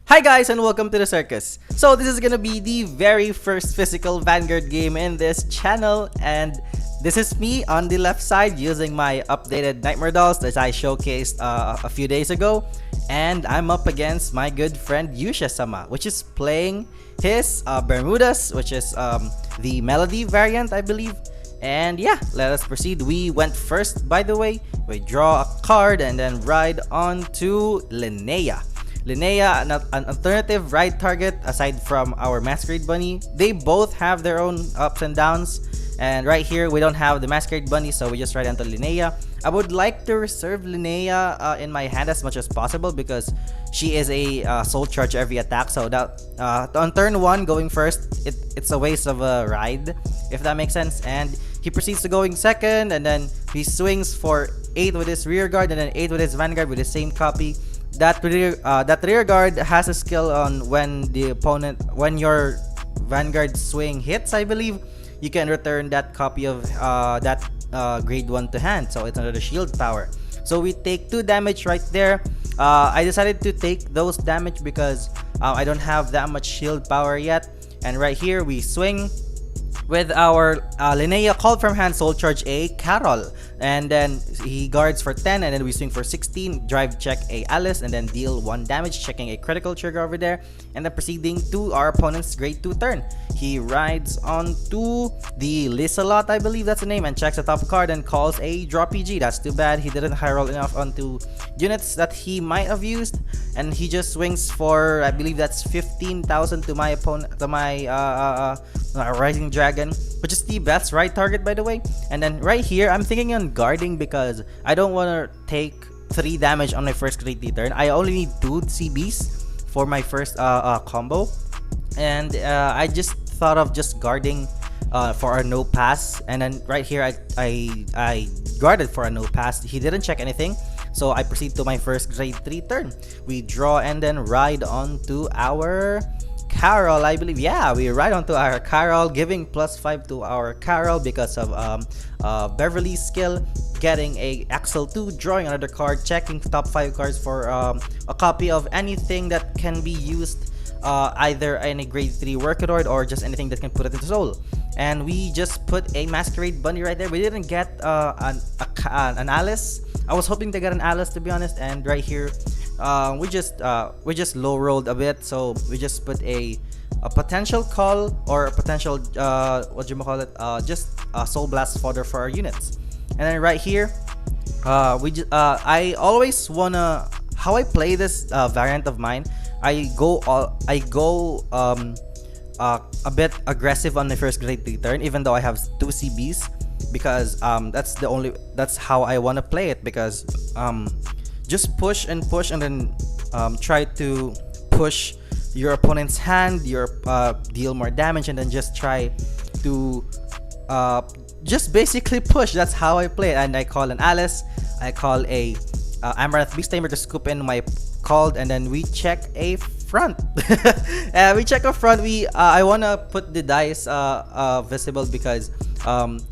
Hi guys and welcome to the circus. So this is gonna be the very first physical Vanguard game in this channel, and this is me on the left side using my updated Nightmare dolls that I showcased a few days ago, and I'm up against my good friend Yusha-sama, which is playing his Bermudas, which is the melody variant, I believe. And yeah, let us proceed. We went first, by the way. We draw a card and then ride on to Linnea. Linnea, an alternative ride target aside from our Masquerade Bunny. They both have their own ups and downs. And right here, we don't have the Masquerade Bunny, so we just ride onto Linnea. I would like to reserve Linnea in my hand as much as possible because she is a soul charge every attack. So that on turn 1, going first, it's a waste of a ride, if that makes sense. And he proceeds to going second, and then he swings for 8 with his rear guard and then 8 with his vanguard with the same copy. That rear guard has a skill on when your vanguard swing hits, I believe, you can return that copy of that grade 1 to hand, so it's another shield power. So we take 2 damage right there. I decided to take those damage because I don't have that much shield power yet. And right here we swing with our Linnea, called from hand, soul charge a Carol, and then he guards for 10, and then we swing for 16, drive check a Alice, and then deal 1 damage, checking a critical trigger over there, and then proceeding to our opponent's grade 2 turn. He rides onto the Lisalot, I believe that's the name, and checks the top card and calls a draw PG. That's too bad, he didn't high roll enough onto units that he might have used, and he just swings for, I believe that's 15,000 to my opponent, to my Rising Dragon, which is the best right target, by the way. And then right here, I'm thinking on guarding because I don't want to take 3 damage on my first grade D turn. I only need 2 CBs for my first combo, and I just thought of just guarding for a no pass. And then right here, I guarded for a no pass. He didn't check anything, so I proceed to my first grade 3 turn. We draw and then ride on to our Carol, I believe. Yeah, we ride onto our Carol, giving +5 to our Carol because of Beverly's skill, getting a Axel 2, drawing another card, checking top 5 cards for a copy of anything that can be used, either any grade 3 Workadroid or just anything that can put it into soul. And we just put a Masquerade Bunny right there. We didn't get an Alice. I was hoping to get an Alice, to be honest. And right here, we just low rolled a bit, so we just put a potential call or a potential what do you call it, just soul blast fodder for our units. And then right here, I always wanna, how I play this variant of mine, I go a bit aggressive on the first grade 3 turn, even though I have 2 CBs, because that's how I want to play it, because just push and then try to push your opponent's hand, deal more damage, and then just try to just basically push. That's how I play it. And I call an Alice, I call a Amaranth Beast Tamer to scoop in my called, and then we check a front. We check a front. I wanna put the dice visible because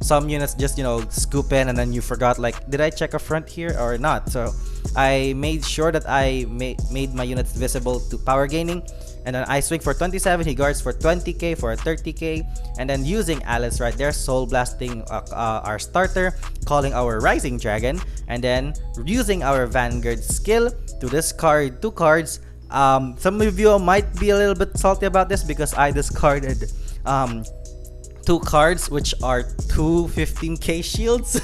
some units just scoop in and then you forgot, like, did I check a front here or not? So I made sure that I made my units visible to power gaining, and then I swing for 27. He guards for 20k for a 30k, and then using Alice right there, soul blasting our starter, calling our Rising Dragon, and then using our Vanguard skill to discard 2 cards. Some of you might be a little bit salty about this because I discarded 2 cards, which are 2 15k shields,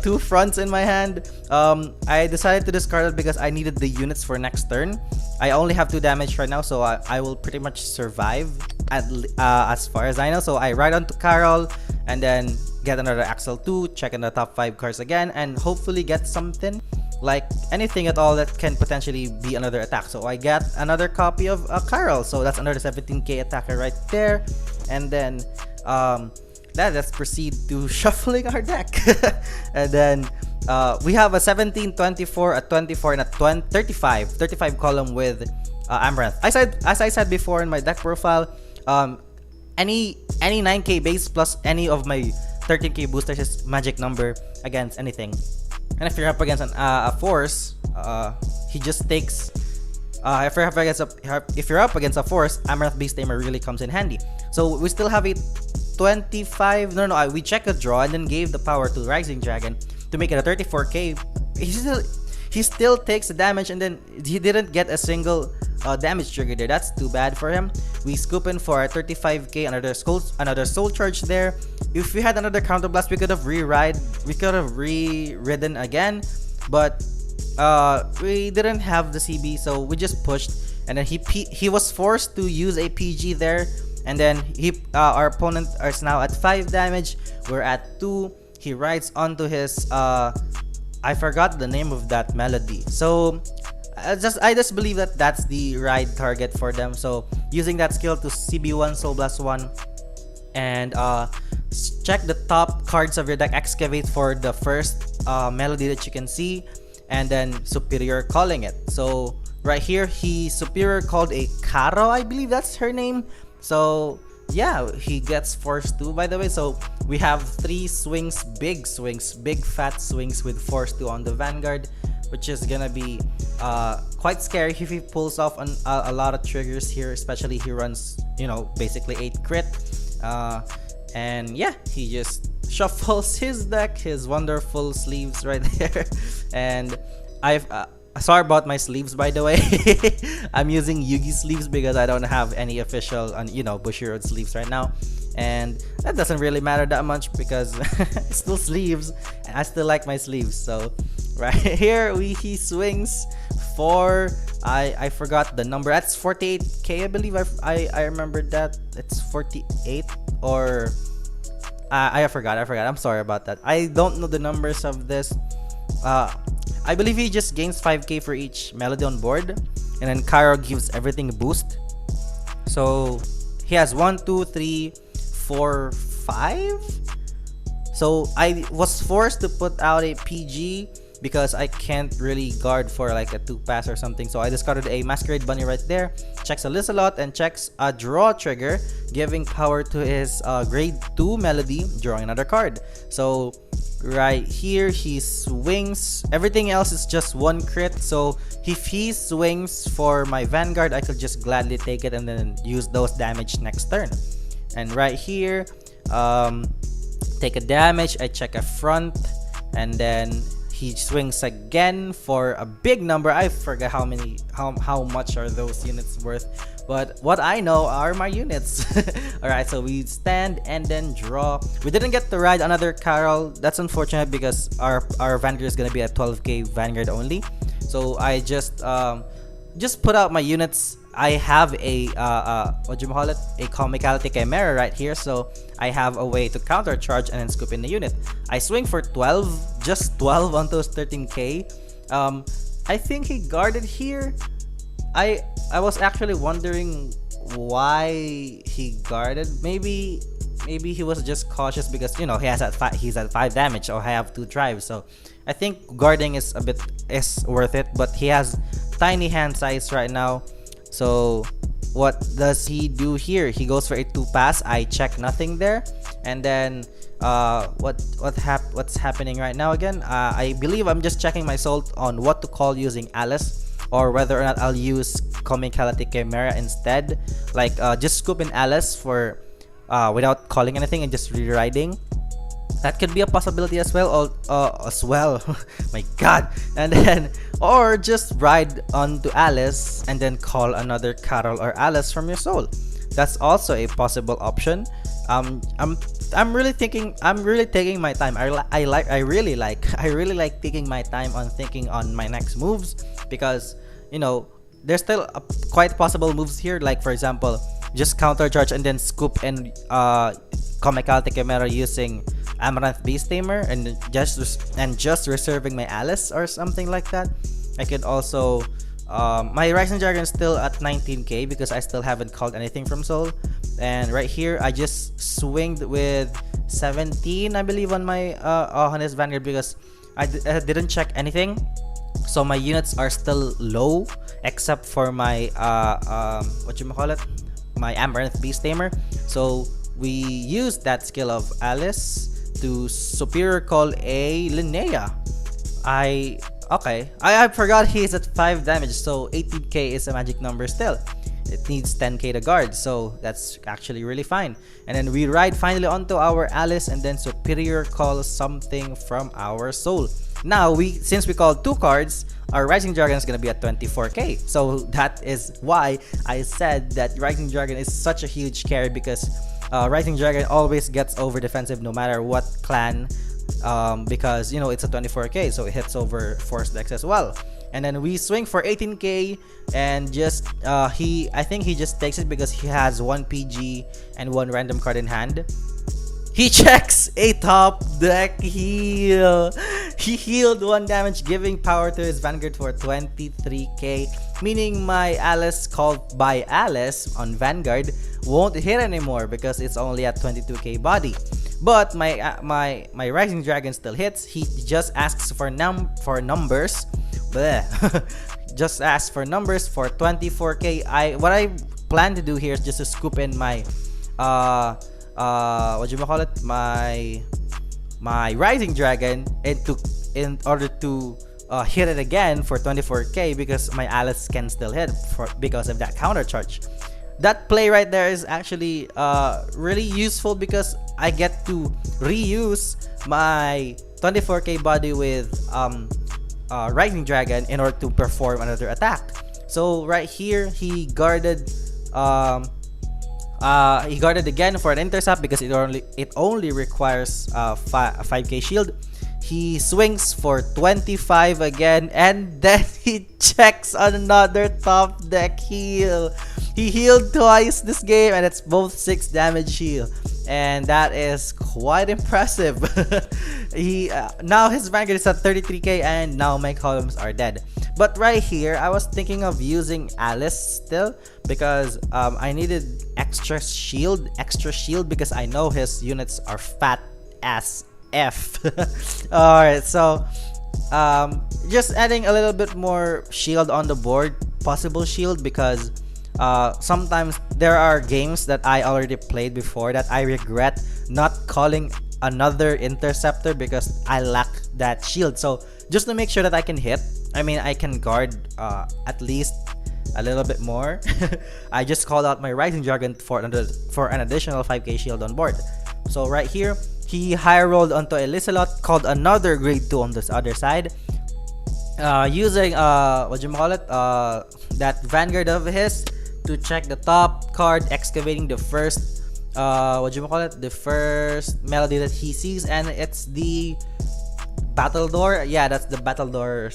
2 fronts in my hand. I decided to discard it because I needed the units for next turn. I only have 2 damage right now, so I will pretty much survive as far as I know. So I ride on to Carol and then get another Axel 2, check in the top 5 cards again, and hopefully get something, like anything at all that can potentially be another attack. So I get another copy of Carol, so that's another 17k attacker right there. And then let's proceed to shuffling our deck. And then we have a 17, 24, a 24, and a 35 column with Amaranth. As I said before in my deck profile, any 9k base plus any of my 13k boosters is magic number against anything. And if you're up against a force, he just takes if you're up against a force, Amaranth Beast Tamer really comes in handy. So we still have a 25. We checked a draw and then gave the power to Rising Dragon to make it a 34k. He still takes the damage, and then he didn't get a single damage trigger there. That's too bad for him. We scoop in for a 35k, another soul charge there. If we had another counterblast, we could have re-ridden again, but we didn't have the CB, so we just pushed, and then he was forced to use a PG there, and then our opponent is now at 5 damage. We're at 2. He rides onto his I forgot the name of that melody. So I just believe that that's the right target for them. So using that skill to CB1 Soul Blast 1 and check the top cards of your deck, excavate for the first melody that you can see, and then superior calling it. So right here he superior called a Caro, I believe that's her name. So yeah, he gets Force 2, by the way. So we have 3 swings, big fat swings with Force 2 on the Vanguard, which is gonna be quite scary if he pulls off a lot of triggers here, especially he runs, basically 8 crit. And yeah, he just shuffles his deck, his wonderful sleeves right there. And I've sorry about my sleeves, by the way. I'm using Yugi sleeves because I don't have any official Bushiroad sleeves right now, and that doesn't really matter that much because it's still sleeves and I still like my sleeves. So right here he swings for I forgot the number. That's 48k, I believe. I remembered that it's 48, or I forgot. I'm sorry about that. I don't know the numbers of this. I believe he just gains 5k for each melody on board, and then Cairo gives everything a boost. So he has 1, 2, 3, 4, 5. So I was forced to put out a PG because I can't really guard for like a 2-pass or something. So I discarded a Masquerade Bunny right there, checks a Lizelot, and checks a draw trigger, giving power to his grade 2 melody, drawing another card. So right here he swings. Everything else is just 1 crit. So if he swings for my Vanguard, I could just gladly take it and then use those damage next turn. And right here, take a damage, I check a front, and then he swings again for a big number. I forget how much are those units worth, but what I know are my units. Alright, so we stand and then draw. We didn't get to ride another Carol. That's unfortunate because our Vanguard is gonna be a 12k Vanguard only. So I just put out my units. I have a what do you call it? A Comicality Chimera right here, so I have a way to counter charge and then scoop in the unit. I swing for 12, just 12 on those 13k. I think he guarded here. I was actually wondering why he guarded. Maybe he was just cautious because he's at 5 damage, or I have 2 drives. So I think guarding is worth it, but he has tiny hand size right now. So what does he do here? He goes for a 2-pass. I check nothing there, and then what's happening right now again? I believe I'm just checking my soul on what to call using Alice, or whether or not I'll use Comicality Chimera instead. Like just scoop in Alice for without calling anything and just reriding. That could be a possibility as well. My god. And then, or just ride onto Alice and then call another Carol or Alice from your soul. That's also a possible option. I'm really taking my time. I really like taking my time on thinking on my next moves, because there's still quite possible moves here, like for example just counter charge and then scoop in Comicality Chimera using Amaranth Beast Tamer and just reserving my Alice or something like that. I could also my Rising Dragon is still at 19k because I still haven't called anything from soul. And right here I just swinged with 17, I believe, on my on his Vanguard because I didn't check anything. So my units are still low except for my my Amaranth Beast Tamer. So we used that skill of Alice to superior call a Linnea. I Okay, I forgot he's at 5 damage, so 18k is a magic number still. It needs 10k to guard, so that's actually really fine. And then we ride finally onto our Alice, and then Superior calls something from our soul. Now, since we called 2 cards, our Rising Dragon is gonna be at 24k. So that is why I said that Rising Dragon is such a huge carry, because Rising Dragon always gets over defensive no matter what clan, because you know it's a 24k, so it hits over force decks as well. And then we swing for 18k, and just I think he just takes it because he has 1 PG and 1 random card in hand. He checks a top deck heal. He healed 1 damage, giving power to his Vanguard for 23k, meaning my Alice called by Alice on Vanguard won't hit anymore because it's only at 22k body. But my Rising Dragon still hits. He just asks for numbers. Bleh. Just asks for numbers for 24k. What I plan to do here is just to scoop in my what do you call it? My Rising Dragon in order to hit it again for 24k, because my Alice can still hit because of that counter charge. That play right there is actually really useful because I get to reuse my 24k body with Rising Dragon in order to perform another attack. So right here he guarded again for an intercept because it only requires 5k shield. He swings for 25 again, and then he checks another top deck heal. He healed twice this game, and it's both 6 damage heal, and that is quite impressive. Now his Vanguard is at 33k, and now my columns are dead. But right here, I was thinking of using Alice still because I needed extra shield because I know his units are fat as F. Alright, so just adding a little bit more shield on the board, possible shield, because sometimes there are games that I already played before that I regret not calling another interceptor because I lack that shield. So just to make sure that I can hit, I can guard at least a little bit more, I just called out my Rising Dragon for an additional 5k shield on board. So right here, he high rolled onto a Lizelot, called another grade 2 on this other side, using that Vanguard of his to check the top card, excavating the first the first melody that he sees, and it's the Battle Door. Yeah, that's the Battle Door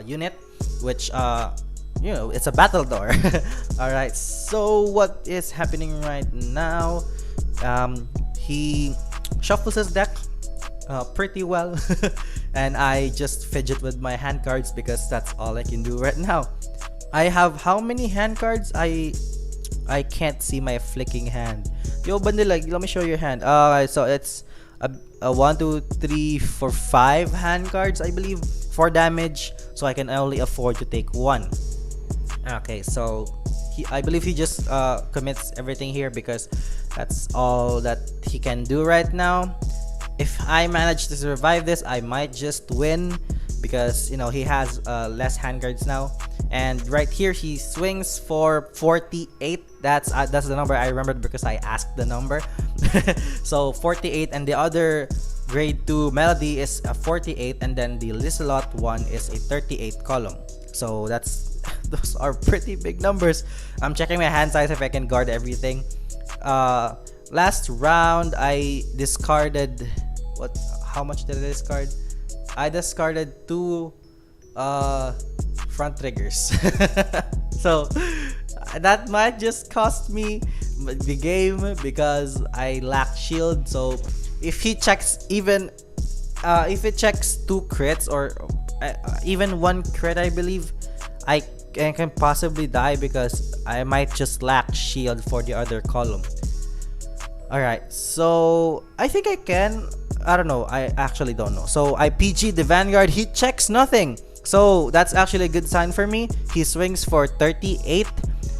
unit, which it's a Battle Door. Alright, so what is happening right now? He shuffles his deck pretty well, and I just fidget with my hand cards because that's all I can do right now. I have how many hand cards? I can't see my flicking hand. Yo, Bandila, let me show your hand. So it's a 1, 2, 3, 4, 5 hand cards, I believe, for damage. So I can only afford to take 1. Okay, so I believe he just commits everything here because that's all that he can do right now. If I manage to survive this, I might just win because he has less handguards now. And right here he swings for 48. That's the number I remembered because I asked the number. So 48, and the other grade 2 melody is a 48, and then the Lizelot one is a 38 column. So those are pretty big numbers. I'm checking my hand size if I can guard everything. Last round I discarded how much did I discard? I discarded 2 front triggers. So that might just cost me the game because I lack shield. So if he checks if it checks 2 crits or even 1 crit, I believe I can possibly die because I might just lack shield for the other column. Alright, so I think I can. I don't know. I actually don't know. So I PG the Vanguard. He checks nothing. So that's actually a good sign for me. He swings for 38.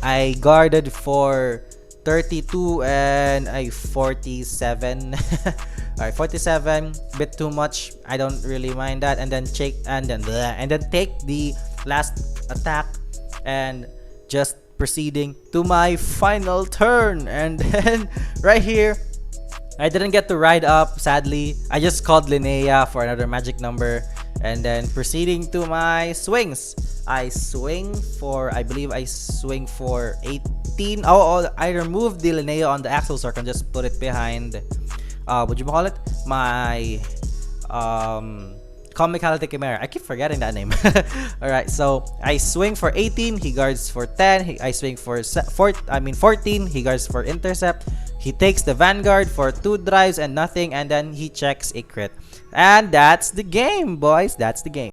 I guarded for 32 and I 47. Alright, 47, bit too much. I don't really mind that. And then take the last attack and just proceeding to my final turn. And then right here, I didn't get to ride up, sadly. I just called Linnea for another magic number. And then proceeding to my swings. I believe I swing for 18. I removed the Linnea on the axle so I can just put it behind, what you call it? My, Comicality Chimera. I keep forgetting that name. Alright, so I swing for 18. He guards for 10. I swing for 14. He guards for intercept. He takes the Vanguard for 2 drives and nothing, and then he checks a crit. And that's the game, boys. That's the game.